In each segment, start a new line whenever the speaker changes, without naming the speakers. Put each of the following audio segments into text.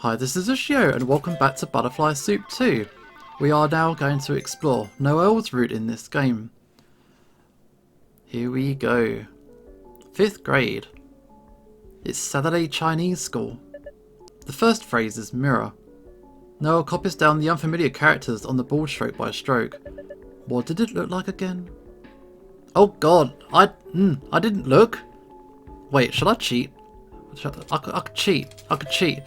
Hi, this is Ushio, and welcome back to Butterfly Soup 2. We are now going to explore Noelle's route in this game. Here we go. 5th grade. It's Saturday Chinese school. The first phrase is mirror. Noelle copies down the unfamiliar characters on the board stroke by stroke. What did it look like again? Oh god, I didn't look. Wait, should I cheat? I could cheat. I could cheat.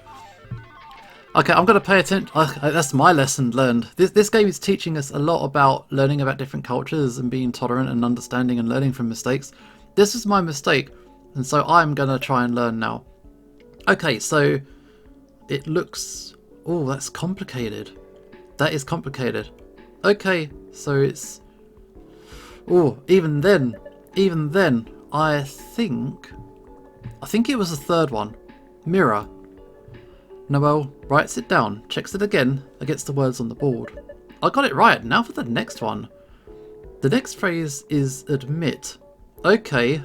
Okay, I'm going to pay attention. That's my lesson learned. This game is teaching us a lot about learning about different cultures and being tolerant and understanding and learning from mistakes. This was my mistake, and so I'm going to try and learn now. Okay, so it looks... Oh, that's complicated. That is complicated. Okay, so it's... Oh, even then, I think it was the third one. Mirror. Noelle writes it down, checks it again against the words on the board. I got it right, now for the next one. The next phrase is admit. Okay,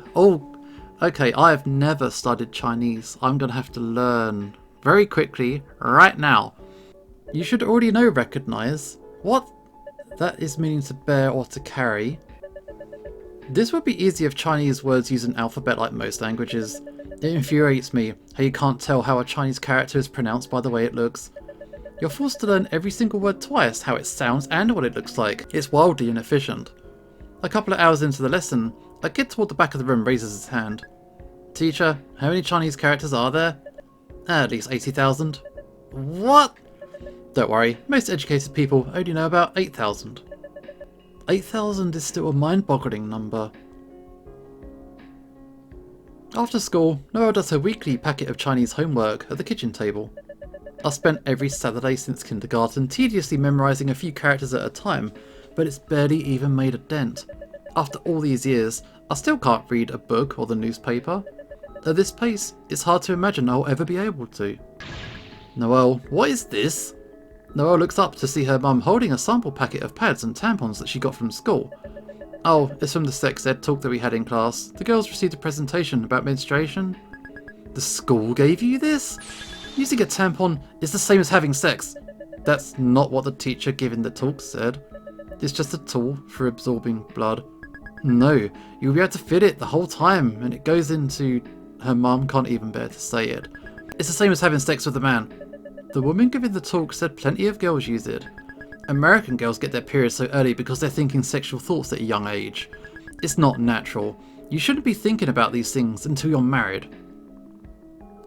okay, I've never studied Chinese. I'm gonna have to learn very quickly, right now. You should already know recognize. What? That is meaning to bear or to carry. This would be easy if Chinese words use an alphabet like most languages. It infuriates me how you can't tell how a Chinese character is pronounced by the way it looks. You're forced to learn every single word twice, how it sounds and what it looks like. It's wildly inefficient. A couple of hours into the lesson, a kid toward the back of the room raises his hand. Teacher, how many Chinese characters are there? At least 80,000. What? Don't worry, most educated people only know about 8,000. 8,000 is still a mind-boggling number. After school, Noelle does her weekly packet of Chinese homework at the kitchen table. I've spent every Saturday since kindergarten tediously memorising a few characters at a time, but it's barely even made a dent. After all these years, I still can't read a book or the newspaper. At this pace, it's hard to imagine I'll ever be able to. Noelle, what is this? Noelle looks up to see her mum holding a sample packet of pads and tampons that she got from school. Oh, it's from the sex ed talk that we had in class. The girls received a presentation about menstruation. The school gave you this? Using a tampon is the same as having sex. That's not what the teacher giving the talk said. It's just a tool for absorbing blood. No, you'll be able to fit it the whole time, and it goes into... Her mum can't even bear to say it. It's the same as having sex with a man. The woman giving the talk said plenty of girls use it. American girls get their periods so early because they're thinking sexual thoughts at a young age. It's not natural. You shouldn't be thinking about these things until you're married.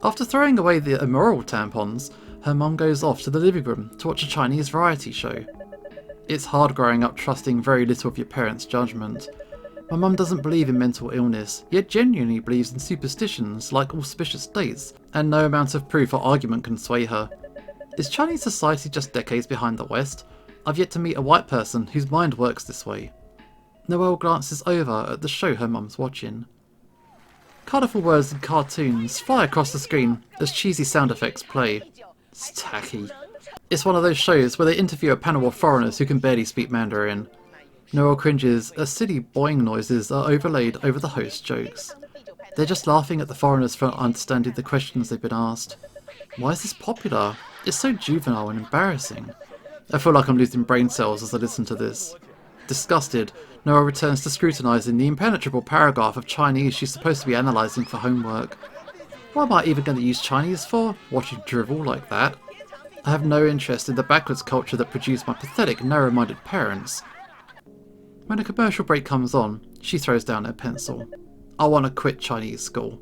After throwing away the immoral tampons, her mum goes off to the living room to watch a Chinese variety show. It's hard growing up trusting very little of your parents' judgment. My mum doesn't believe in mental illness, yet genuinely believes in superstitions like auspicious dates, and no amount of proof or argument can sway her. Is Chinese society just decades behind the West? I've yet to meet a white person whose mind works this way. Noelle glances over at the show her mum's watching. Colourful words and cartoons fly across the screen as cheesy sound effects play. It's tacky. It's one of those shows where they interview a panel of foreigners who can barely speak Mandarin. Noelle cringes as silly boing noises are overlaid over the host's jokes. They're just laughing at the foreigners for not understanding the questions they've been asked. Why is this popular? It's so juvenile and embarrassing. I feel like I'm losing brain cells as I listen to this. Disgusted, Noelle returns to scrutinising the impenetrable paragraph of Chinese she's supposed to be analysing for homework. What am I even going to use Chinese for? Watching drivel like that? I have no interest in the backwards culture that produced my pathetic, narrow-minded parents. When a commercial break comes on, she throws down her pencil. I want to quit Chinese school.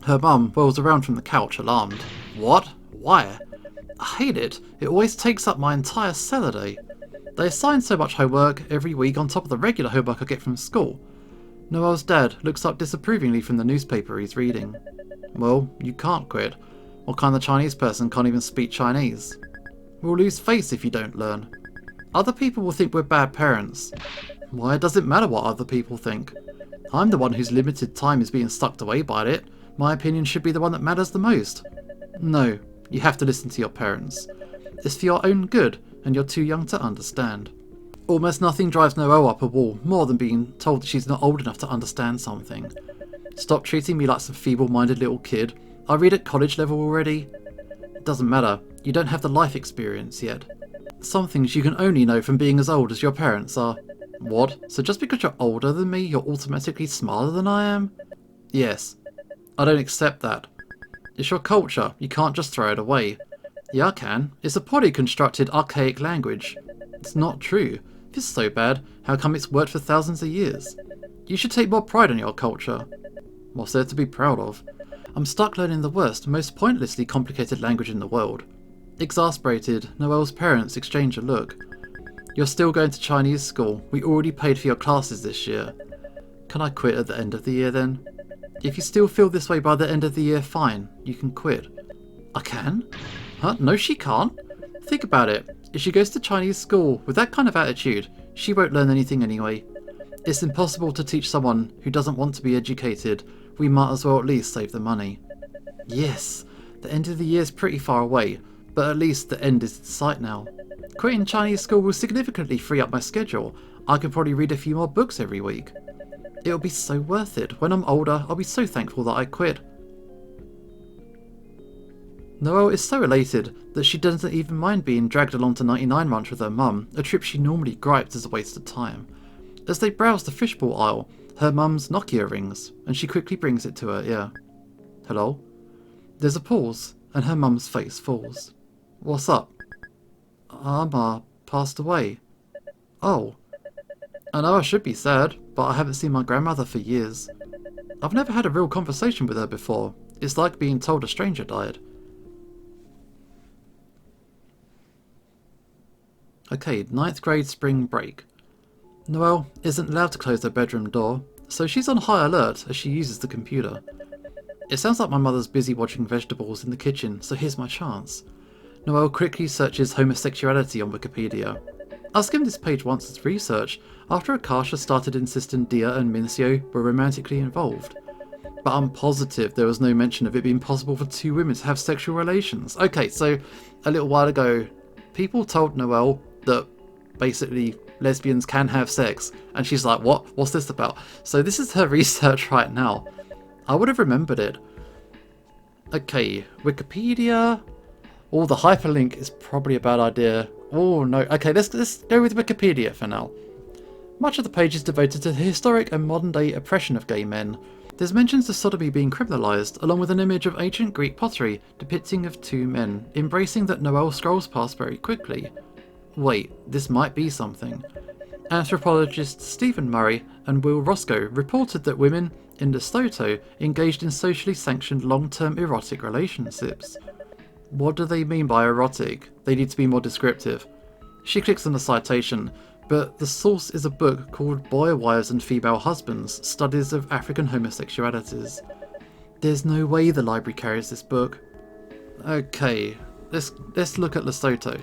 Her mum whirls around from the couch, alarmed. What? Why? I hate it. It always takes up my entire Saturday. They assign so much homework every week on top of the regular homework I get from school. Noelle's dad looks up disapprovingly from the newspaper he's reading. Well, you can't quit. What kind of Chinese person can't even speak Chinese? We'll lose face if you don't learn. Other people will think we're bad parents. Why does it matter what other people think? I'm the one whose limited time is being sucked away by it. My opinion should be the one that matters the most. No. You have to listen to your parents. It's for your own good, and you're too young to understand. Almost nothing drives Noelle up a wall more than being told that she's not old enough to understand something. Stop treating me like some feeble-minded little kid. I read at college level already. Doesn't matter, you don't have the life experience yet. Some things you can only know from being as old as your parents are. What? So just because you're older than me, you're automatically smarter than I am? Yes. I don't accept that. It's your culture, you can't just throw it away. Yeah, I can. It's a poorly constructed, archaic language. It's not true. If it's so bad, how come it's worked for thousands of years? You should take more pride in your culture. What's there to be proud of? I'm stuck learning the worst, most pointlessly complicated language in the world. Exasperated, Noelle's parents exchange a look. You're still going to Chinese school. We already paid for your classes this year. Can I quit at the end of the year then? If you still feel this way by the end of the year, fine. You can quit. I can? Huh? No, she can't. Think about it. If she goes to Chinese school with that kind of attitude, she won't learn anything anyway. It's impossible to teach someone who doesn't want to be educated. We might as well at least save the money. Yes, the end of the year is pretty far away, but at least the end is in sight now. Quitting Chinese school will significantly free up my schedule. I could probably read a few more books every week. It'll be so worth it. When I'm older, I'll be so thankful that I quit. Noelle is so elated that she doesn't even mind being dragged along to 99 Ranch with her mum, a trip she normally griped as a waste of time. As they browse the fishbowl aisle, her mum's Nokia rings, and she quickly brings it to her ear. Hello? There's a pause, and her mum's face falls. What's up? Ma passed away. Oh. I know I should be sad, but I haven't seen my grandmother for years. I've never had a real conversation with her before. It's like being told a stranger died. Okay, 9th grade spring break. Noelle isn't allowed to close her bedroom door, so she's on high alert as she uses the computer. It sounds like my mother's busy watching vegetables in the kitchen, so here's my chance. Noelle quickly searches homosexuality on Wikipedia. I skimmed this page once as research after Akasha started insisting Dia and Mincio were romantically involved. But I'm positive there was no mention of it being possible for two women to have sexual relations. Okay, so a little while ago, people told Noelle that basically lesbians can have sex, and she's like, what? What's this about? So this is her research right now. I would have remembered it. Okay, Wikipedia. Oh, the hyperlink is probably a bad idea. Oh no. Okay, let's go with Wikipedia for now. Much of the page is devoted to the historic and modern day oppression of gay men. There's mentions of sodomy being criminalised, along with an image of ancient Greek pottery depicting of two men embracing that Noelle scrolls past very quickly. Wait, this might be something. Anthropologists Stephen Murray and Will Roscoe reported that women in Lesotho engaged in socially sanctioned long-term erotic relationships. What do they mean by erotic? They need to be more descriptive. She clicks on the citation, but the source is a book called Boy Wives and Female Husbands, Studies of African Homosexualities. There's no way the library carries this book. Okay, let's look at Lesotho.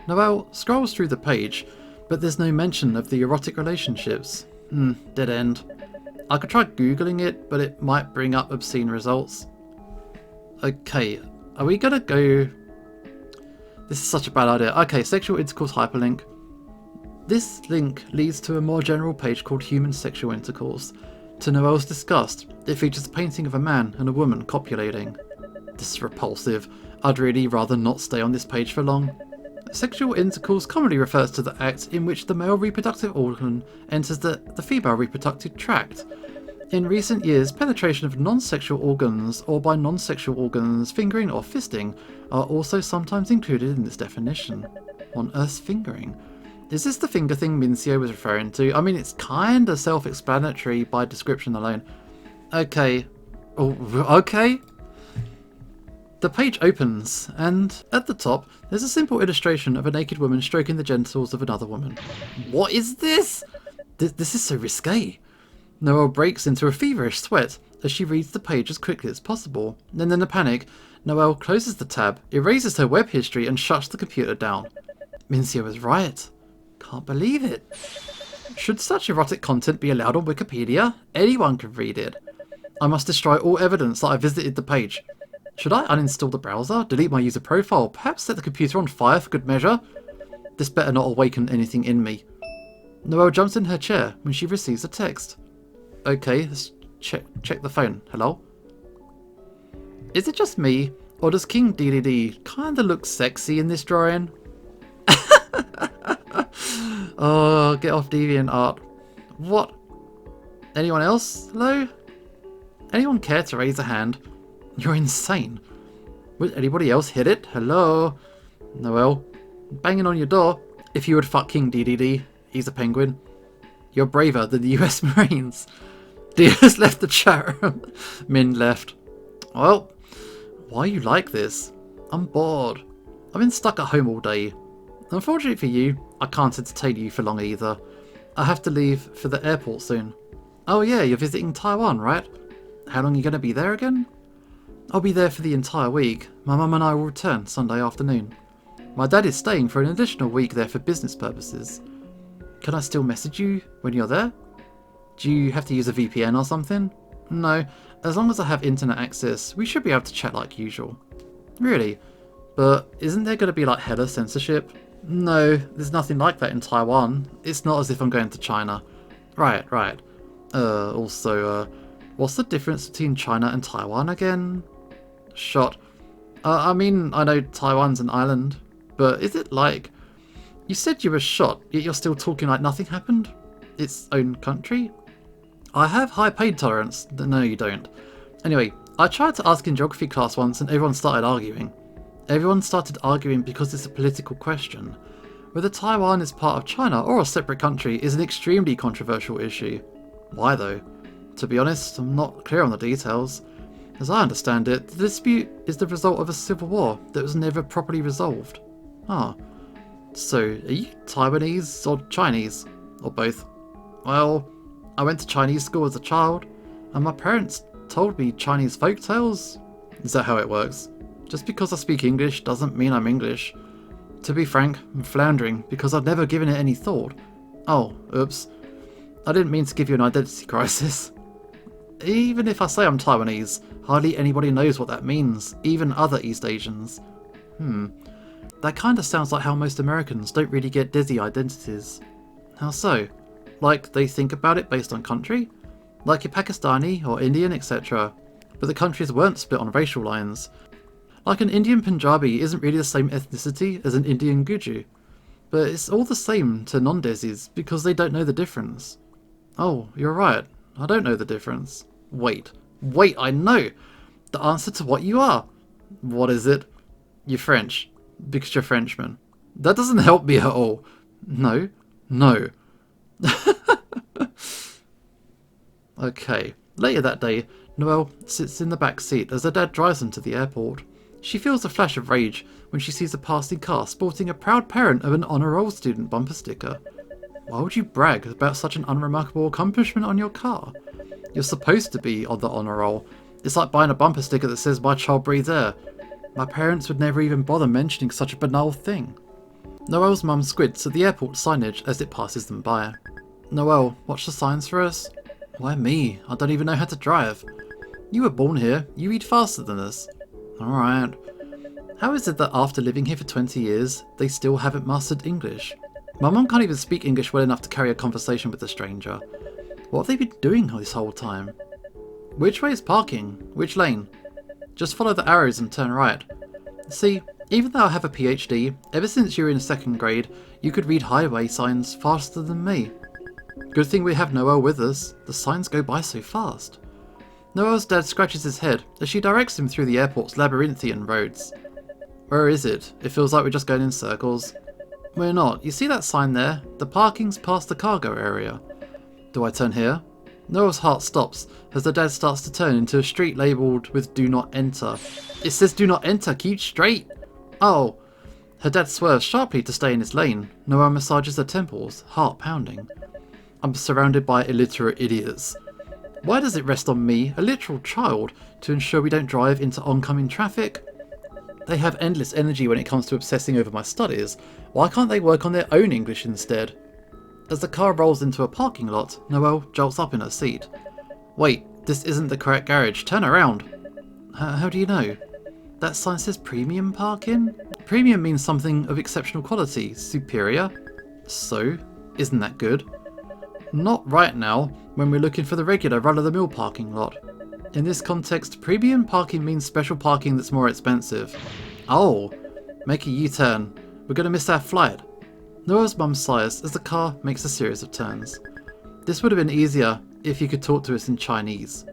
Noelle scrolls through the page, but there's no mention of the erotic relationships. Dead end. I could try googling it, but it might bring up obscene results. Okay, are we gonna go... This is such a bad idea. Okay, sexual intercourse hyperlink. This link leads to a more general page called Human Sexual Intercourse. To Noelle's disgust, it features a painting of a man and a woman copulating. This is repulsive. I'd really rather not stay on this page for long. Sexual intercourse commonly refers to the act in which the male reproductive organ enters the female reproductive tract. In recent years, penetration of non-sexual organs, or by non-sexual organs, fingering or fisting, are also sometimes included in this definition. On Earth's fingering? Is this the finger thing Mincio was referring to? I mean, it's kinda self-explanatory by description alone. Okay. Oh, okay. The page opens, and at the top, there's a simple illustration of a naked woman stroking the genitals of another woman. What is this? This is so risque. Noelle breaks into a feverish sweat as she reads the page as quickly as possible. Then in a panic, Noelle closes the tab, erases her web history, and shuts the computer down. Mincio was right. Can't believe it. Should such erotic content be allowed on Wikipedia? Anyone can read it. I must destroy all evidence that I visited the page. Should I uninstall the browser, delete my user profile, perhaps set the computer on fire for good measure? This better not awaken anything in me. Noelle jumps in her chair when she receives a text. Okay, let's check the phone. Hello? Is it just me, Or does King DDD kinda look sexy in this drawing? Oh, get off DeviantArt. What? Anyone else? Hello? Anyone care to raise a hand? You're insane. Would anybody else hit it? Hello? Noelle? Banging on your door. If you would fuck King DDD, he's a penguin. You're braver than the US Marines. Diaz left the chat room. Min left. Well, why are you like this? I'm bored. I've been stuck at home all day. Unfortunately for you, I can't entertain you for long either. I have to leave for the airport soon. Oh yeah, you're visiting Taiwan, right? How long are you going to be there again? I'll be there for the entire week. My mum and I will return Sunday afternoon. My dad is staying for an additional week there for business purposes. Can I still message you when you're there? Do you have to use a VPN or something? No, as long as I have internet access, we should be able to chat like usual. Really? But isn't there going to be like hella censorship? No, there's nothing like that in Taiwan. It's not as if I'm going to China. Right. Also, what's the difference between China and Taiwan again? Shot. I mean, I know Taiwan's an island, but is it like... You said you were shot, yet you're still talking like nothing happened? Its own country? I have high pain tolerance. No, you don't. Anyway, I tried to ask in geography class once and everyone started arguing. Everyone started arguing because it's a political question. Whether Taiwan is part of China or a separate country is an extremely controversial issue. Why though? To be honest, I'm not clear on the details. As I understand it, the dispute is the result of a civil war that was never properly resolved. Ah. So, are you Taiwanese or Chinese? Or both? Well, I went to Chinese school as a child, and my parents told me Chinese folktales. Is that how it works? Just because I speak English doesn't mean I'm English. To be frank, I'm floundering because I've never given it any thought. Oh, oops. I didn't mean to give you an identity crisis. Even if I say I'm Taiwanese, hardly anybody knows what that means, even other East Asians. That kinda sounds like how most Americans don't really get dizzy identities. How so? Like, they think about it based on country? Like you're Pakistani or Indian, etc. But the countries weren't split on racial lines. Like an Indian Punjabi isn't really the same ethnicity as an Indian Guju. But it's all the same to non-Desis because they don't know the difference. Oh, you're right. I don't know the difference. Wait, I know! The answer to what you are! What is it? You're French. Because you're Frenchman. That doesn't help me at all. No. Okay. Later that day, Noelle sits in the back seat as her dad drives them to the airport. She feels a flash of rage when she sees a passing car sporting a proud parent of an honour roll student bumper sticker. Why would you brag about such an unremarkable accomplishment on your car? You're supposed to be on the honour roll. It's like buying a bumper sticker that says my child breathes air. My parents would never even bother mentioning such a banal thing. Noelle's mum squids at the airport signage as it passes them by. Noelle, watch the signs for us. Why me? I don't even know how to drive. You were born here. You read faster than us. Alright. How is it that after living here for 20 years, they still haven't mastered English? My mum can't even speak English well enough to carry a conversation with a stranger. What have they been doing this whole time? Which way is parking? Which lane? Just follow the arrows and turn right. See, even though I have a PhD, ever since you were in 2nd grade, you could read highway signs faster than me. Good thing we have Noelle with us. The signs go by so fast. Noelle's dad scratches his head as she directs him through the airport's labyrinthian roads. Where is it? It feels like we're just going in circles. We're not. You see that sign there? The parking's past the cargo area. Do I turn here? Noelle's heart stops as the dad starts to turn into a street labelled with do not enter. It says do not enter, keep straight! Oh! Her dad swerves sharply to stay in his lane. Noelle massages her temples, heart pounding. I'm surrounded by illiterate idiots. Why does it rest on me, a literal child, to ensure we don't drive into oncoming traffic? They have endless energy when it comes to obsessing over my studies. Why can't they work on their own English instead? As the car rolls into a parking lot, Noelle jolts up in her seat. Wait, this isn't the correct garage. Turn around. How do you know? That sign says premium parking? Premium means something of exceptional quality, superior. So, isn't that good? Not right now, when we're looking for the regular run-of-the-mill parking lot. In this context, premium parking means special parking that's more expensive. Oh, make a U-turn. We're gonna miss our flight. Noelle's mum sighs as the car makes a series of turns. This would have been easier if you could talk to us in Chinese.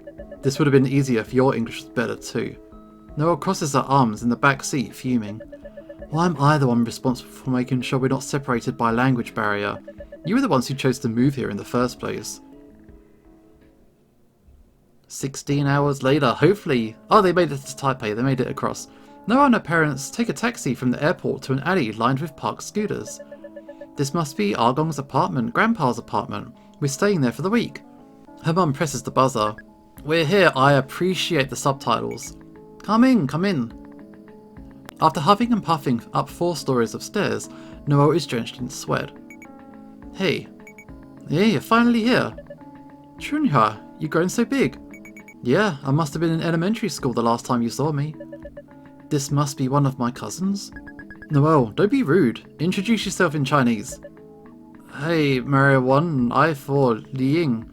This would have been easier if your English was better too. Noelle crosses her arms in the back seat, fuming. Why am I the one responsible for making sure we're not separated by a language barrier? You were the ones who chose to move here in the first place. 16 hours later, hopefully. Oh, they made it to Taipei, they made it across. Noelle and her parents take a taxi from the airport to an alley lined with parked scooters. This must be Argong's apartment, Grandpa's apartment. We're staying there for the week. Her mum presses the buzzer. We're here, I appreciate the subtitles. Come in, come in. After huffing and puffing up 4 stories of stairs, Noelle is drenched in sweat. Hey. Yeah, you're finally here. Chunhua, you've grown so big. Yeah, I must have been in elementary school the last time you saw me. This must be one of my cousins. Noelle, don't be rude. Introduce yourself in Chinese. Hey, Mario 1, I 4, Li Ying.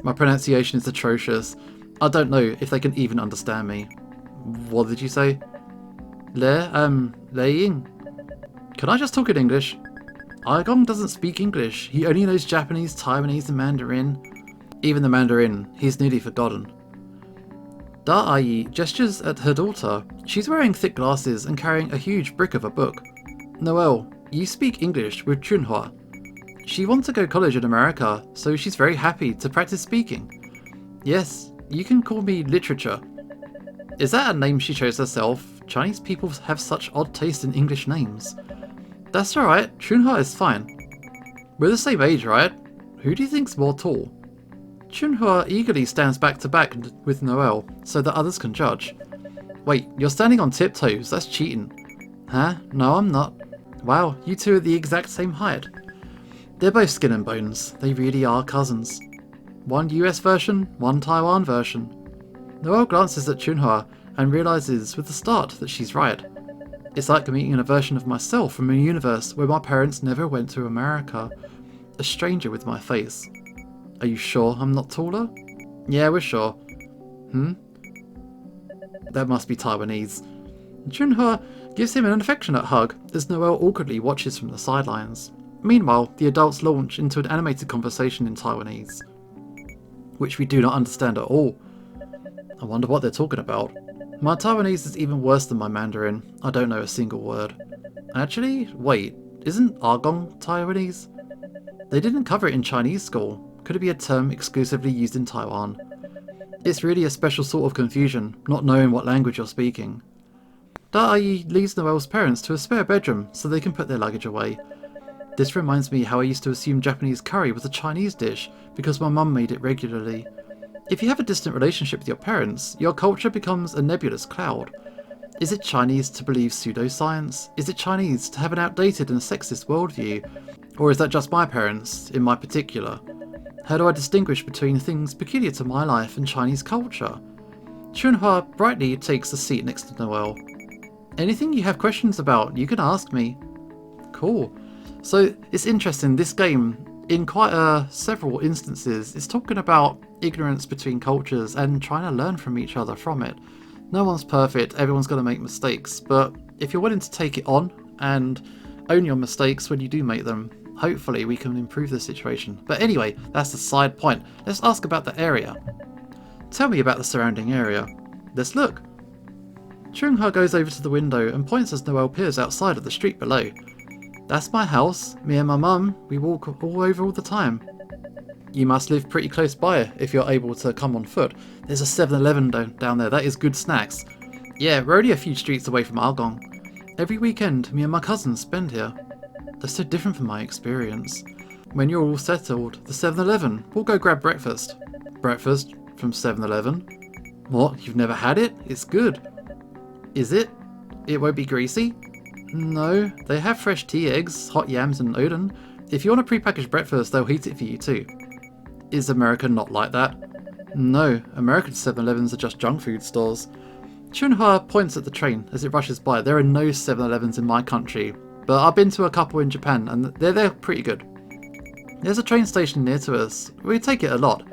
My pronunciation is atrocious. I don't know if they can even understand me. What did you say? Li Ying. Can I just talk in English? Argong doesn't speak English. He only knows Japanese, Taiwanese and Mandarin. Even the Mandarin, he's nearly forgotten. Da Ai gestures at her daughter. She's wearing thick glasses and carrying a huge brick of a book. Noelle, you speak English with Chunhua. She wants to go to college in America, so she's very happy to practice speaking. Yes, you can call me Literature. Is that a name she chose herself? Chinese people have such odd taste in English names. That's alright, Chunhua is fine. We're the same age, right? Who do you think's more tall? Chunhua eagerly stands back to back with Noelle, so that others can judge. Wait, you're standing on tiptoes, that's cheating. Huh? No, I'm not. Wow, you two are the exact same height. They're both skin and bones, they really are cousins. One US version, one Taiwan version. Noelle glances at Chunhua and realises with a start that she's right. It's like meeting a version of myself from a universe where my parents never went to America. A stranger with my face. Are you sure I'm not taller? Yeah, we're sure. That must be Taiwanese. Chunhua gives him an affectionate hug as Noelle awkwardly watches from the sidelines. Meanwhile, the adults launch into an animated conversation in Taiwanese, which we do not understand at all. I wonder what they're talking about. My Taiwanese is even worse than my Mandarin. I don't know a single word. Actually, wait, isn't Argong Taiwanese? They didn't cover it in Chinese school. Could it be a term exclusively used in Taiwan? It's really a special sort of confusion, not knowing what language you're speaking. Da-Ai leads Noelle's parents to a spare bedroom so they can put their luggage away. This reminds me how I used to assume Japanese curry was a Chinese dish because my mum made it regularly. If you have a distant relationship with your parents, your culture becomes a nebulous cloud. Is it Chinese to believe pseudoscience? Is it Chinese to have an outdated and sexist worldview? Or is that just my parents, in my particular? How do I distinguish between things peculiar to my life and Chinese culture? Chunhua brightly takes a seat next to Noelle. Anything you have questions about, you can ask me. Cool. So it's interesting, this game, in quite several instances, is talking about ignorance between cultures and trying to learn from each other from it. No one's perfect, everyone's going to make mistakes, but if you're willing to take it on and own your mistakes when you do make them, hopefully we can improve the situation. But anyway, that's a side point. Let's ask about the area. Tell me about the surrounding area. Let's look. Chunhua goes over to the window and points as Noelle peers outside at the street below. That's my house. Me and my mum, we walk all over all the time. You must live pretty close by if you're able to come on foot. There's a 7-Eleven down there, that is good snacks. Yeah, we're only a few streets away from Argong. Every weekend, me and my cousins spend here. That's so different from my experience. When you're all settled, the 7-Eleven, we'll go grab breakfast. Breakfast from 7-Eleven? What, you've never had it? It's good. Is it? It won't be greasy? No, they have fresh tea eggs, hot yams and udon. If you want a prepackaged breakfast, they'll heat it for you too. Is America not like that? No, American 7-Elevens are just junk food stores. Chunhua points at the train as it rushes by. There are no 7-Elevens in my country, but I've been to a couple in Japan and they're pretty good. There's a train station near to us. We take it a lot.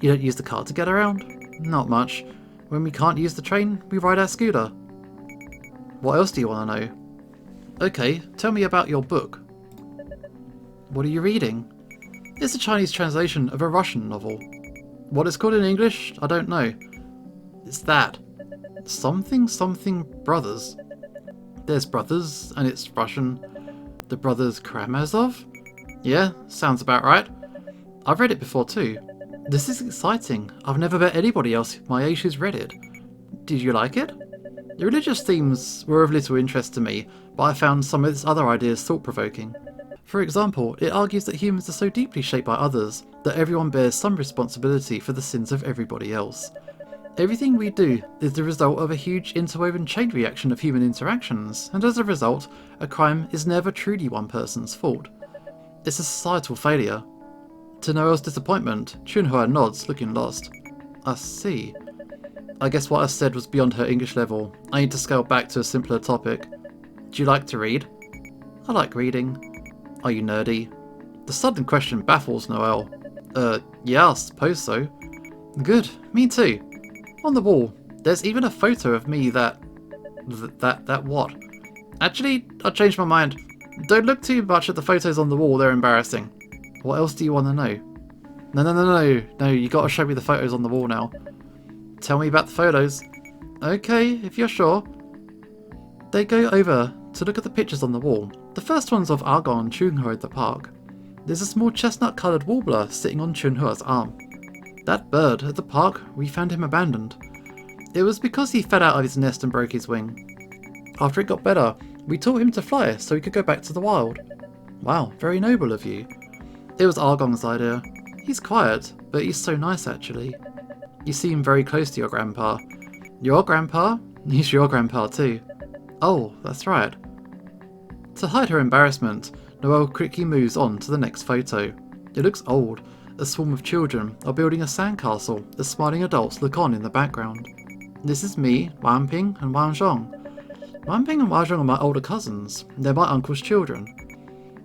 You don't use the car to get around? Not much. When we can't use the train, we ride our scooter. What else do you want to know? Okay, tell me about your book. What are you reading? It's a Chinese translation of a Russian novel. What it's called in English, I don't know. It's that. Something Brothers. There's brothers, and it's Russian. The Brothers Karamazov? Yeah, sounds about right. I've read it before too. This is exciting. I've never met anybody else my age who's read it. Did you like it? The religious themes were of little interest to me, but I found some of its other ideas thought-provoking. For example, it argues that humans are so deeply shaped by others that everyone bears some responsibility for the sins of everybody else. Everything we do is the result of a huge interwoven chain reaction of human interactions, and as a result, a crime is never truly one person's fault. It's a societal failure. To Noelle's disappointment, Chunhua nods, looking lost. I see. I guess what I said was beyond her English level. I need to scale back to a simpler topic. Do you like to read? I like reading. Are you nerdy? The sudden question baffles Noelle. Yeah, I suppose so. Good, me too. On the wall, there's even a photo of me that what? Actually, I changed my mind. Don't look too much at the photos on the wall, they're embarrassing. What else do you want to know? No, you gotta show me the photos on the wall now. Tell me about the photos. Okay, if you're sure. They go over to look at the pictures on the wall. The first one's of Argon and Chunhua at the park. There's a small chestnut-coloured warbler sitting on Chunhua's arm. That bird at the park, we found him abandoned. It was because he fell out of his nest and broke his wing. After it got better, we taught him to fly so he could go back to the wild. Wow, very noble of you. It was Argon's idea. He's quiet, but he's so nice actually. You seem very close to your grandpa. Your grandpa? He's your grandpa too. Oh, that's right. To hide her embarrassment, Noelle quickly moves on to the next photo. It looks old. A swarm of children are building a sandcastle as smiling adults look on in the background. This is me, Wanping and Wanzhong. Wanping and Wanzhong are my older cousins. They're my uncle's children.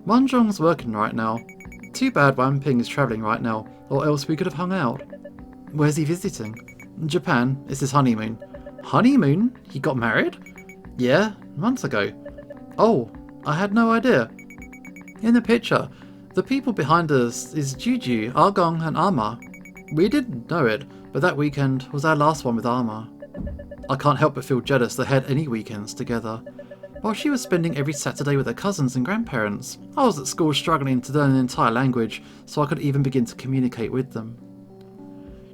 Wanzhong's working right now. Too bad Wanping is travelling right now, or else we could have hung out. Where's he visiting? Japan. It's his honeymoon. Honeymoon? He got married? Yeah, months ago. Oh, I had no idea. In the picture, the people behind us is Juju, Argong and Arma. We didn't know it, but that weekend was our last one with Arma. I can't help but feel jealous they had any weekends together. While she was spending every Saturday with her cousins and grandparents, I was at school struggling to learn an entire language so I could even begin to communicate with them.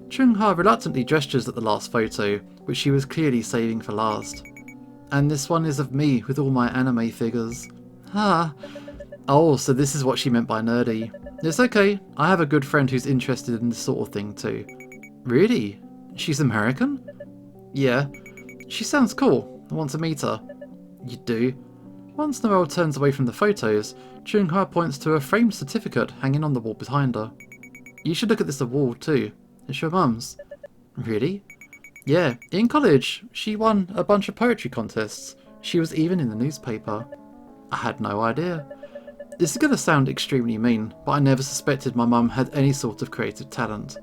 Chunhua reluctantly gestures at the last photo, which she was clearly saving for last. And this one is of me with all my anime figures. Ah. Oh, so this is what she meant by nerdy. It's okay, I have a good friend who's interested in this sort of thing too. Really? She's American? Yeah. She sounds cool. I want to meet her. You do? Once Noelle turns away from the photos, Chunhua points to a framed certificate hanging on the wall behind her. You should look at this award too. It's your mum's. Really? Yeah, in college, she won a bunch of poetry contests. She was even in the newspaper. I had no idea. This is going to sound extremely mean, but I never suspected my mum had any sort of creative talent.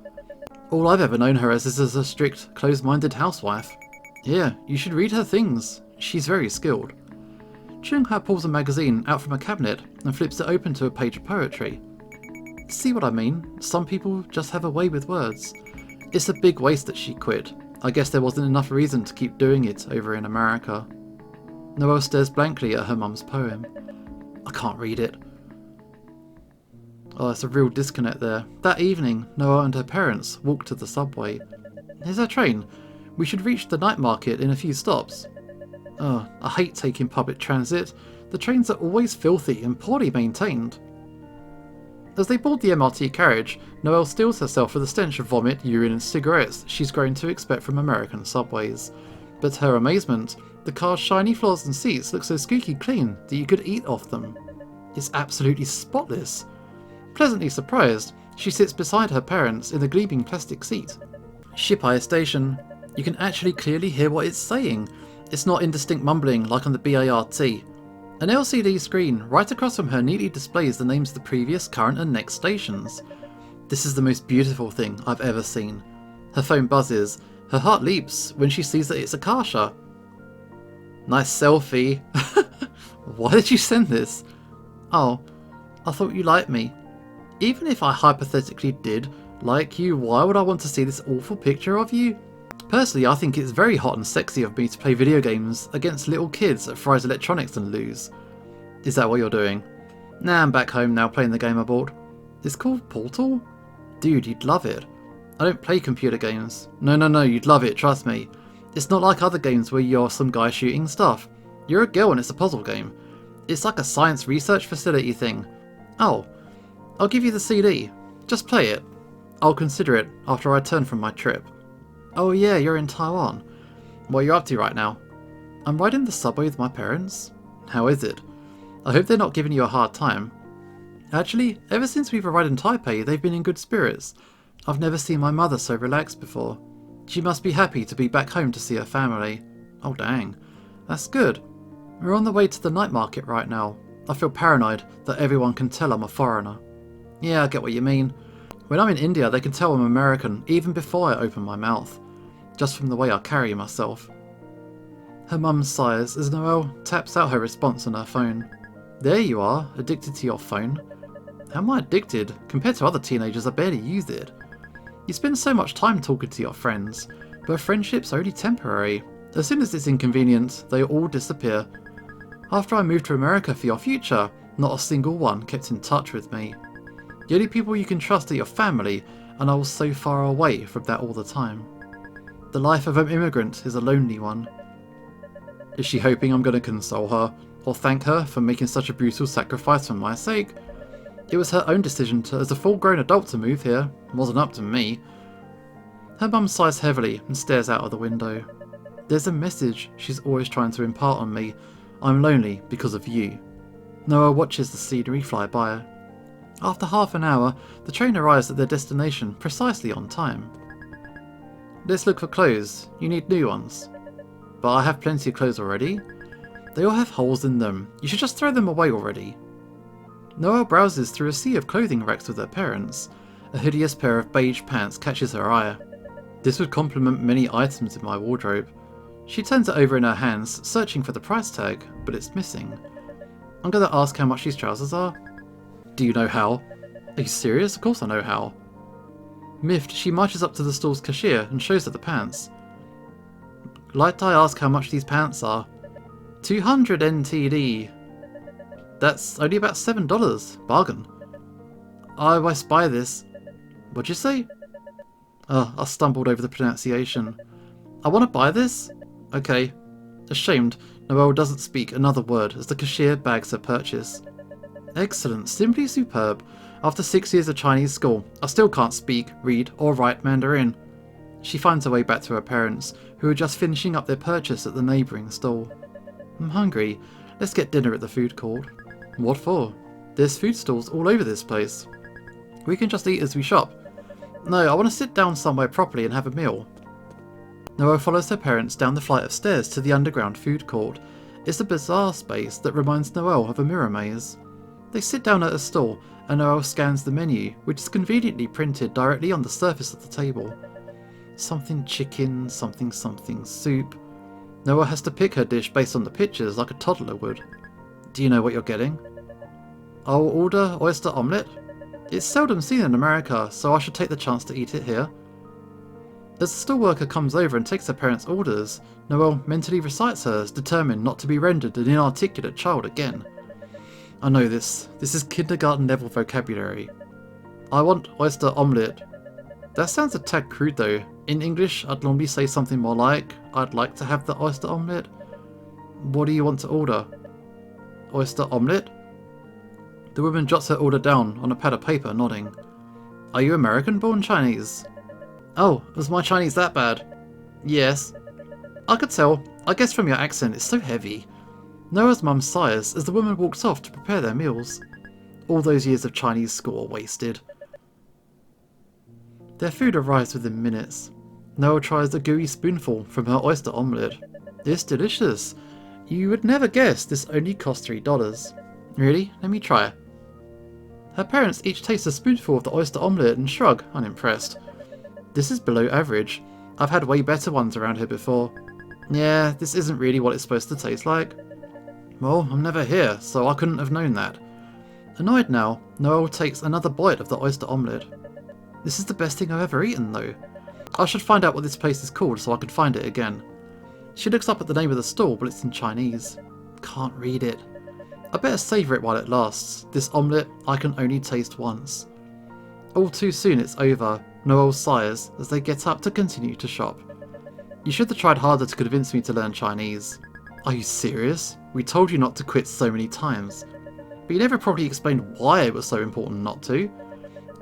All I've ever known her as is as a strict, closed-minded housewife. Here, you should read her things. She's very skilled. Chunhua pulls a magazine out from a cabinet and flips it open to a page of poetry. See what I mean? Some people just have a way with words. It's a big waste that she quit. I guess there wasn't enough reason to keep doing it over in America. Noelle stares blankly at her mum's poem. I can't read it. Oh, it's a real disconnect there. That evening, Noelle and her parents walked to the subway. Here's our train. We should reach the night market in a few stops. Oh, I hate taking public transit. The trains are always filthy and poorly maintained. As they board the MRT carriage, Noelle steels herself for the stench of vomit, urine and cigarettes she's grown to expect from American subways. But to her amazement, the car's shiny floors and seats look so squeaky clean that you could eat off them. It's absolutely spotless. Pleasantly surprised, she sits beside her parents in the gleaming plastic seat. Shipai Station. You can actually clearly hear what it's saying. It's not indistinct mumbling like on the BART. An LCD screen right across from her neatly displays the names of the previous, current and next stations. This is the most beautiful thing I've ever seen. Her phone buzzes. Her heart leaps when she sees that it's Akasha. Nice selfie. Why did you send this? Oh, I thought you liked me. Even if I hypothetically did like you, why would I want to see this awful picture of you? Personally, I think it's very hot and sexy of me to play video games against little kids at Fry's Electronics and lose. Is that what you're doing? Nah, I'm back home now playing the game I bought. It's called Portal? Dude, you'd love it. I don't play computer games. No, you'd love it, trust me. It's not like other games where you're some guy shooting stuff. You're a girl and it's a puzzle game. It's like a science research facility thing. Oh, I'll give you the CD. Just play it. I'll consider it after I return from my trip. Oh yeah, you're in Taiwan. What are you up to right now? I'm riding the subway with my parents. How is it? I hope they're not giving you a hard time. Actually, ever since we've arrived in Taipei, they've been in good spirits. I've never seen my mother so relaxed before. She must be happy to be back home to see her family. Oh dang, that's good. We're on the way to the night market right now. I feel paranoid that everyone can tell I'm a foreigner. Yeah, I get what you mean. When I'm in India, they can tell I'm American even before I open my mouth, just from the way I carry myself. Her mum sighs as Noelle taps out her response on her phone. There you are, addicted to your phone. How am I addicted? Compared to other teenagers, I barely use it. You spend so much time talking to your friends, but friendships are only temporary. As soon as it's inconvenient, they all disappear. After I moved to America for your future, not a single one kept in touch with me. The only people you can trust are your family, and I was so far away from that all the time. The life of an immigrant is a lonely one. Is she hoping I'm going to console her, or thank her for making such a brutal sacrifice for my sake? It was her own decision as a full-grown adult to move here. It wasn't up to me. Her mum sighs heavily and stares out of the window. There's a message she's always trying to impart on me. I'm lonely because of you. Noelle watches the scenery fly by. After half an hour, the train arrives at their destination precisely on time. Let's look for clothes. You need new ones. But I have plenty of clothes already. They all have holes in them. You should just throw them away already. Noelle browses through a sea of clothing racks with her parents. A hideous pair of beige pants catches her eye. This would complement many items in my wardrobe. She turns it over in her hands, searching for the price tag, but it's missing. I'm going to ask how much these trousers are. Do you know how? Are you serious? Of course I know how. Miffed, she marches up to the store's cashier and shows her the pants. Like I ask how much these pants are. 200 NTD. That's only about $7. Bargain. I must buy this. What'd you say? I stumbled over the pronunciation. I want to buy this? Okay. Ashamed, Noelle doesn't speak another word as the cashier bags her purchase. Excellent, simply superb. After 6 years of Chinese school, I still can't speak, read, or write Mandarin. She finds her way back to her parents, who are just finishing up their purchase at the neighbouring stall. I'm hungry. Let's get dinner at the food court. What for? There's food stalls all over this place. We can just eat as we shop. No, I want to sit down somewhere properly and have a meal. Noelle follows her parents down the flight of stairs to the underground food court. It's a bizarre space that reminds Noelle of a mirror maze. They sit down at a stall and Noelle scans the menu, which is conveniently printed directly on the surface of the table. Something chicken, something soup. Noelle has to pick her dish based on the pictures like a toddler would. Do you know what you're getting? I'll order oyster omelette. It's seldom seen in America, so I should take the chance to eat it here. As the store worker comes over and takes her parents' orders, Noelle mentally recites hers, determined not to be rendered an inarticulate child again. I know this. This is kindergarten level vocabulary. I want oyster omelette. That sounds a tad crude though. In English, I'd normally say something more like, I'd like to have the oyster omelette. What do you want to order? Oyster omelette? The woman jots her order down on a pad of paper, nodding. Are you American-born Chinese? Oh, was my Chinese that bad? Yes. I could tell. I guess from your accent, it's so heavy. Noah's mum sighs as the woman walks off to prepare their meals. All those years of Chinese school are wasted. Their food arrives within minutes. Noelle tries a gooey spoonful from her oyster omelette. It's delicious. You would never guess this only cost $3. Really? Let me try. Her parents each taste a spoonful of the oyster omelette and shrug, unimpressed. This is below average. I've had way better ones around here before. Yeah, this isn't really what it's supposed to taste like. Well, I'm never here, so I couldn't have known that. Annoyed now, Noelle takes another bite of the oyster omelette. This is the best thing I've ever eaten, though. I should find out what this place is called so I can find it again. She looks up at the name of the stall, but it's in Chinese. Can't read it. I better savour it while it lasts. This omelette I can only taste once. All too soon it's over. Noelle sighs as they get up to continue to shop. You should have tried harder to convince me to learn Chinese. Are you serious? We told you not to quit so many times. But you never properly explained why it was so important not to.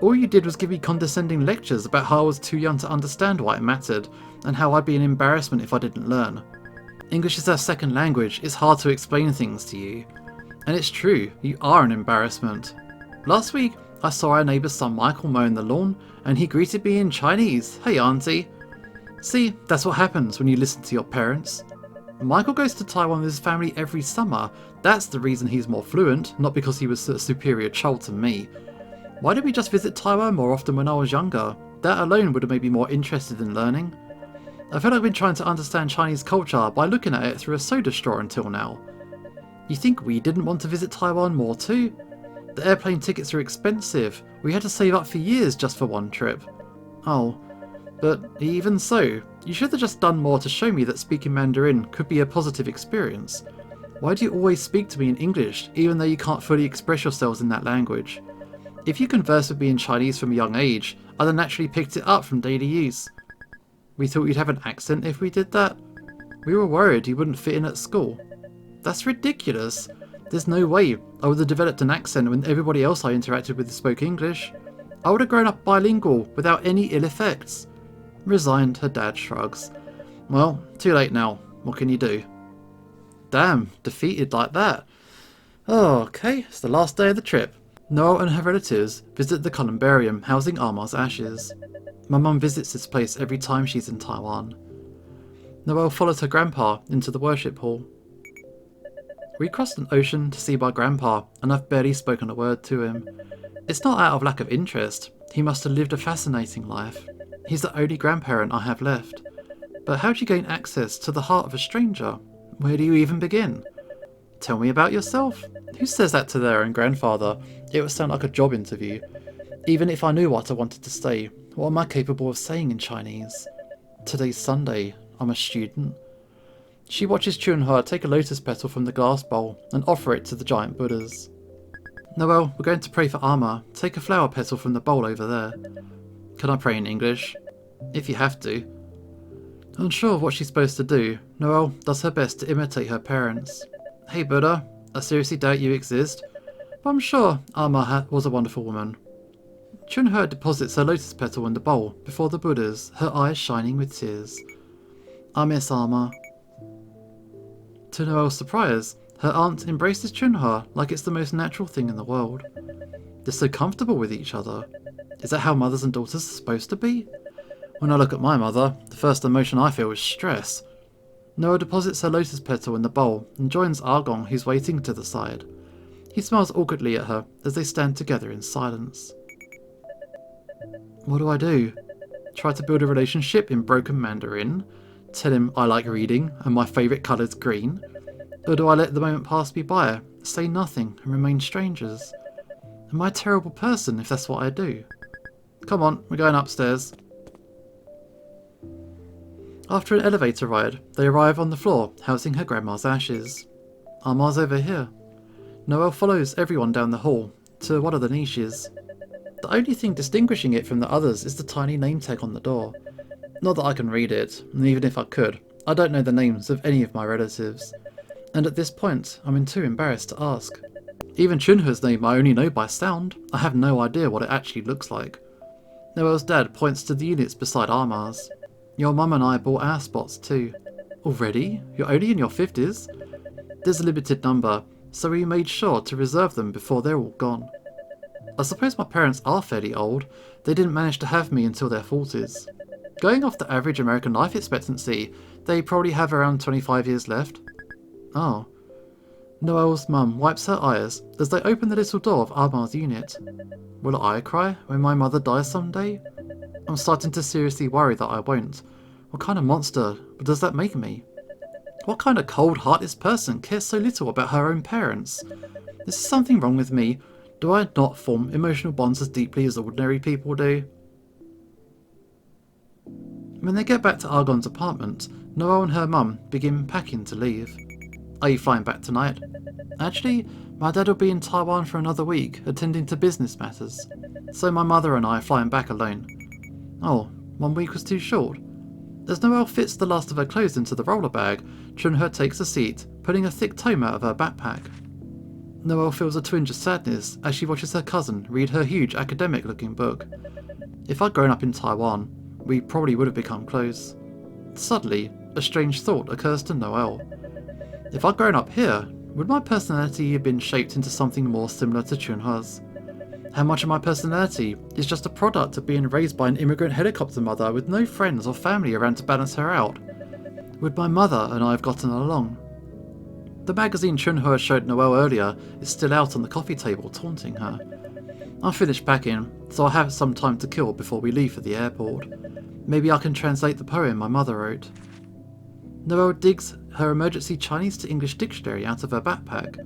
All you did was give me condescending lectures about how I was too young to understand why it mattered, and how I'd be an embarrassment if I didn't learn. English is our second language, it's hard to explain things to you. And it's true, you are an embarrassment. Last week, I saw our neighbour's son Michael mowing the lawn, and he greeted me in Chinese. Hey auntie. See, that's what happens when you listen to your parents. Michael goes to Taiwan with his family every summer. That's the reason he's more fluent, not because he was a superior child to me. Why did we just visit Taiwan more often when I was younger? That alone would have made me more interested in learning. I feel like I've been trying to understand Chinese culture by looking at it through a soda straw until now. You think we didn't want to visit Taiwan more too? The airplane tickets are expensive. We had to save up for years just for one trip. Oh, but even so, you should have just done more to show me that speaking Mandarin could be a positive experience. Why do you always speak to me in English, even though you can't fully express yourselves in that language? If you converse with me in Chinese from a young age, I'd have naturally picked it up from daily use. We thought you'd have an accent if we did that. We were worried you wouldn't fit in at school. That's ridiculous. There's no way I would have developed an accent when everybody else I interacted with spoke English. I would have grown up bilingual without any ill effects. Resigned, her dad shrugs. Well, too late now. What can you do? Damn, defeated like that. Oh, okay, it's the last day of the trip. Noelle and her relatives visit the columbarium housing Arma's ashes. My mum visits this place every time she's in Taiwan. Noelle follows her grandpa into the worship hall. We crossed an ocean to see my grandpa, and I've barely spoken a word to him. It's not out of lack of interest. He must have lived a fascinating life. He's the only grandparent I have left. But how do you gain access to the heart of a stranger? Where do you even begin? Tell me about yourself. Who says that to their own grandfather? It would sound like a job interview. Even if I knew what I wanted to say, what am I capable of saying in Chinese? Today's Sunday. I'm a student. She watches Chun-Hua take a lotus petal from the glass bowl and offer it to the giant Buddhas. Noelle, we're going to pray for Arma. Take a flower petal from the bowl over there. Can I pray in English? If you have to. Unsure of what she's supposed to do, Noelle does her best to imitate her parents. Hey Buddha, I seriously doubt you exist, but I'm sure Arma was a wonderful woman. Chun-Hua deposits her lotus petal in the bowl before the Buddhas, her eyes shining with tears. I miss Arma. To Noelle's surprise, her aunt embraces Chun-Hua like it's the most natural thing in the world. They're so comfortable with each other. Is that how mothers and daughters are supposed to be? When I look at my mother, the first emotion I feel is stress. Noelle deposits her lotus petal in the bowl and joins Argong, who's waiting to the side. He smiles awkwardly at her as they stand together in silence. What do I do? Try to build a relationship in broken Mandarin? Tell him I like reading and my favourite colour's green? Or do I let the moment pass me by, say nothing and remain strangers? Am I a terrible person if that's what I do? Come on, we're going upstairs. After an elevator ride, they arrive on the floor, housing her grandma's ashes. Arma's over here. Noelle follows everyone down the hall, to one of the niches. The only thing distinguishing it from the others is the tiny name tag on the door. Not that I can read it, and even if I could, I don't know the names of any of my relatives. And at this point, I'm too embarrassed to ask. Even Chun-Hua's name I only know by sound. I have no idea what it actually looks like. Noelle's dad points to the units beside Arma's. Your mum and I bought our spots too. Already? You're only in your 50s? There's a limited number, so we made sure to reserve them before they're all gone. I suppose my parents are fairly old. They didn't manage to have me until their 40s. Going off the average American life expectancy, they probably have around 25 years left. Oh. Noelle's mum wipes her eyes as they open the little door of Amar's unit. Will I cry when my mother dies someday? I'm starting to seriously worry that I won't. What kind of monster does that make me? What kind of cold-hearted person cares so little about her own parents? Is something wrong with me? Do I not form emotional bonds as deeply as ordinary people do? When they get back to Argon's apartment, Noelle and her mum begin packing to leave. Are you flying back tonight? Actually, my dad will be in Taiwan for another week, attending to business matters. So my mother and I are flying back alone. Oh, 1 week was too short. As Noelle fits the last of her clothes into the roller bag, Chunhe takes a seat, pulling a thick tome out of her backpack. Noelle feels a twinge of sadness as she watches her cousin read her huge academic-looking book. If I'd grown up in Taiwan, we probably would have become close. Suddenly, a strange thought occurs to Noelle. If I'd grown up here, would my personality have been shaped into something more similar to Chunhe's? How much of my personality is just a product of being raised by an immigrant helicopter mother with no friends or family around to balance her out? Would my mother and I have gotten along? The magazine Chunhe showed Noelle earlier is still out on the coffee table, taunting her. I'm finished packing, so I have some time to kill before we leave for the airport. Maybe I can translate the poem my mother wrote. Noelle digs her emergency Chinese to English dictionary out of her backpack.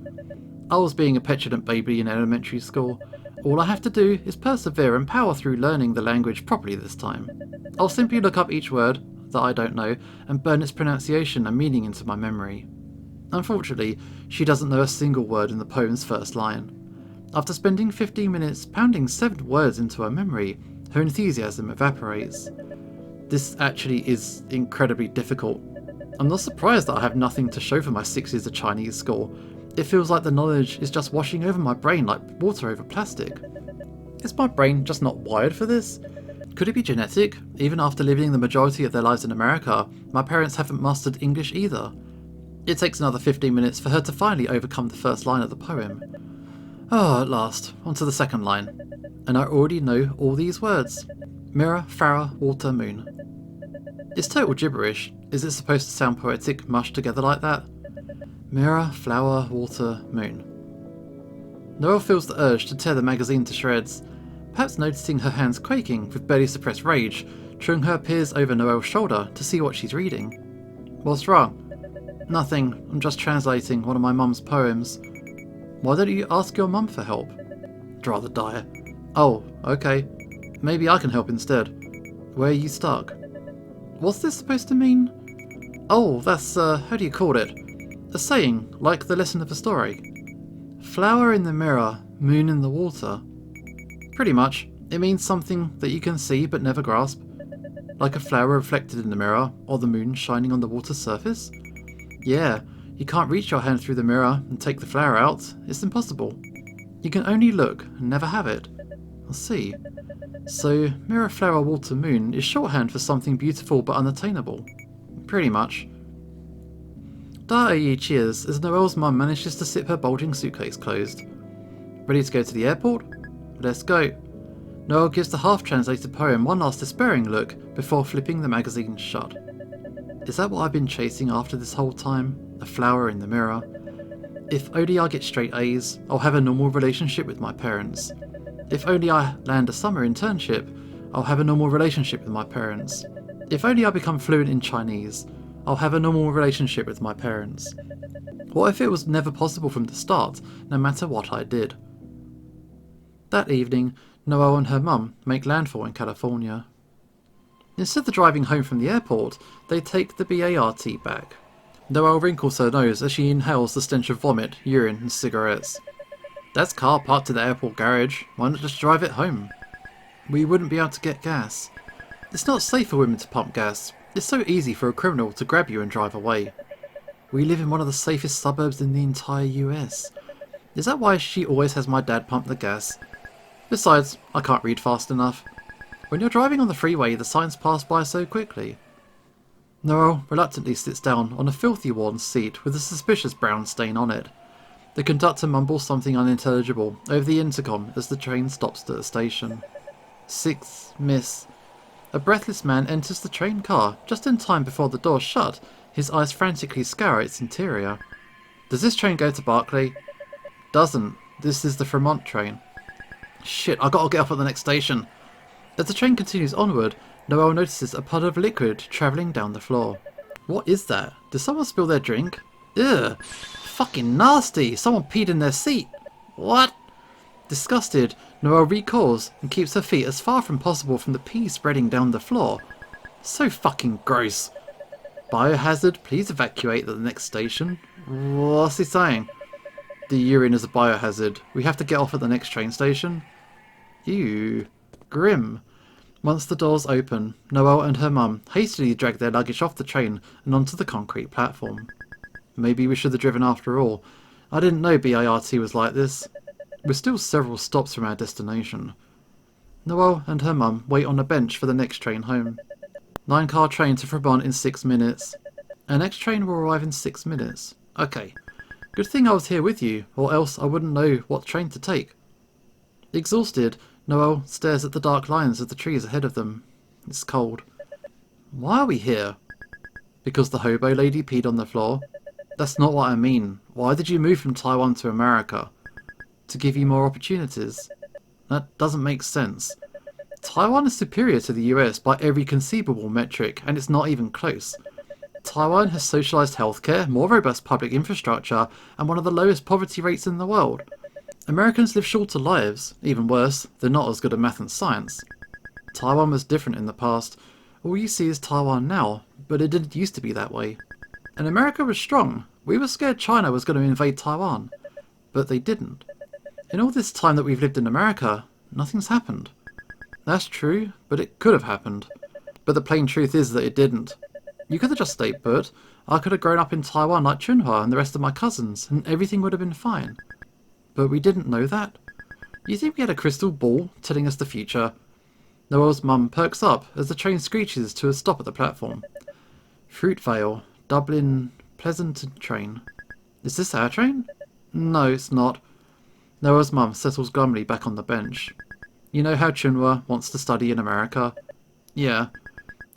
I was being a petulant baby in elementary school. All I have to do is persevere and power through learning the language properly this time. I'll simply look up each word that I don't know and burn its pronunciation and meaning into my memory. Unfortunately, she doesn't know a single word in the poem's first line. After spending 15 minutes pounding 7 words into her memory, her enthusiasm evaporates. This actually is incredibly difficult. I'm not surprised that I have nothing to show for my 6 years of Chinese school. It feels like the knowledge is just washing over my brain like water over plastic. Is my brain just not wired for this? Could it be genetic? Even after living the majority of their lives in America, my parents haven't mastered English either. It takes another 15 minutes for her to finally overcome the first line of the poem. Oh, at last, onto the second line. And I already know all these words. Mirror, flower, water, moon. It's total gibberish. Is it supposed to sound poetic mushed together like that? Mirror, flower, water, moon. Noelle feels the urge to tear the magazine to shreds. Perhaps noticing her hands quaking with barely suppressed rage, Chunhe peers over Noelle's shoulder to see what she's reading. What's wrong? Nothing, I'm just translating one of my mum's poems. Why don't you ask your mum for help? I'd rather die. Oh, okay. Maybe I can help instead. Where are you stuck? What's this supposed to mean? Oh, that's, how do you call it? A saying, like the lesson of a story. Flower in the mirror, moon in the water. Pretty much. It means something that you can see but never grasp. Like a flower reflected in the mirror, or the moon shining on the water's surface. Yeah, you can't reach your hand through the mirror and take the flower out. It's impossible. You can only look and never have it. I see. So, mirror, flower, water, moon is shorthand for something beautiful but unattainable. Pretty much. Da-yi cheers as Noelle's mum manages to zip her bulging suitcase closed. Ready to go to the airport? Let's go. Noelle gives the half-translated poem one last despairing look before flipping the magazine shut. Is that what I've been chasing after this whole time? A flower in the mirror? If only I get straight A's, I'll have a normal relationship with my parents. If only I land a summer internship, I'll have a normal relationship with my parents. If only I become fluent in Chinese, I'll have a normal relationship with my parents. What if it was never possible from the start, no matter what I did? That evening, Noelle and her mum make landfall in California. Instead of driving home from the airport, they take the BART back. Noelle wrinkles her nose as she inhales the stench of vomit, urine and cigarettes. That's car parked in the airport garage. Why not just drive it home? We wouldn't be able to get gas. It's not safe for women to pump gas. It's so easy for a criminal to grab you and drive away. We live in one of the safest suburbs in the entire US. Is that why she always has my dad pump the gas? Besides, I can't read fast enough. When you're driving on the freeway, the signs pass by so quickly. Noelle reluctantly sits down on a filthy worn seat with a suspicious brown stain on it. The conductor mumbles something unintelligible over the intercom as the train stops at a station. 6, miss. A breathless man enters the train car just in time before the doors shut, his eyes frantically scour its interior. Does this train go to Berkeley? Doesn't. This is the Fremont train. Shit, I gotta get off at the next station. As the train continues onward, Noelle notices a puddle of liquid travelling down the floor. What is that? Did someone spill their drink? Ugh! Fucking nasty! Someone peed in their seat! What? Disgusted, Noelle recoils and keeps her feet as far from possible from the pee spreading down the floor. So fucking gross. Biohazard, please evacuate at the next station. What's he saying? The urine is a biohazard. We have to get off at the next train station. Ew. Grim. Once the doors open, Noelle and her mum hastily drag their luggage off the train and onto the concrete platform. Maybe we should have driven after all. I didn't know BIRT was like this. We're still several stops from our destination. Noelle and her mum wait on a bench for the next train home. 9-car train to Fremont in 6 minutes. Our next train will arrive in 6 minutes. Okay. Good thing I was here with you, or else I wouldn't know what train to take. Exhausted, Noelle stares at the dark lines of the trees ahead of them. It's cold. Why are we here? Because the hobo lady peed on the floor? That's not what I mean. Why did you move from Taiwan to America? To give you more opportunities? That doesn't make sense. Taiwan is superior to the US by every conceivable metric, and it's not even close. Taiwan has socialised healthcare, more robust public infrastructure, and one of the lowest poverty rates in the world. Americans live shorter lives. Even worse, they're not as good at math and science. Taiwan was different in the past. All you see is Taiwan now, but it didn't used to be that way. And America was strong. We were scared China was going to invade Taiwan. But they didn't. In all this time that we've lived in America, nothing's happened. That's true, but it could have happened. But the plain truth is that it didn't. You could have just stayed put. I could have grown up in Taiwan like Chunhua and the rest of my cousins, and everything would have been fine. But we didn't know that. You think we had a crystal ball telling us the future? Noelle's mum perks up as the train screeches to a stop at the platform. Fruitvale, Dublin, Pleasanton train. Is this our train? No, it's not. Noelle's mum settles glumly back on the bench. You know how Chunhua wants to study in America? Yeah.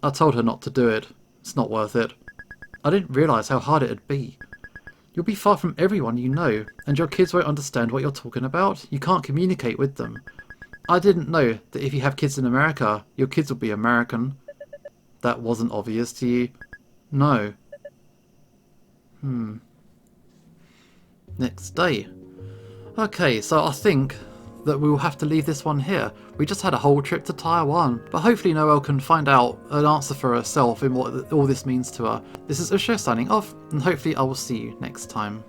I told her not to do it. It's not worth it. I didn't realise how hard it'd be. You'll be far from everyone you know, and your kids won't understand what you're talking about. You can't communicate with them. I didn't know that if you have kids in America, your kids will be American. That wasn't obvious to you? No. Next day. Okay, so I think that we will have to leave this one here. We just had a whole trip to Taiwan, but hopefully Noelle can find out an answer for herself in what all this means to her. This is Usher signing off, and hopefully I will see you next time.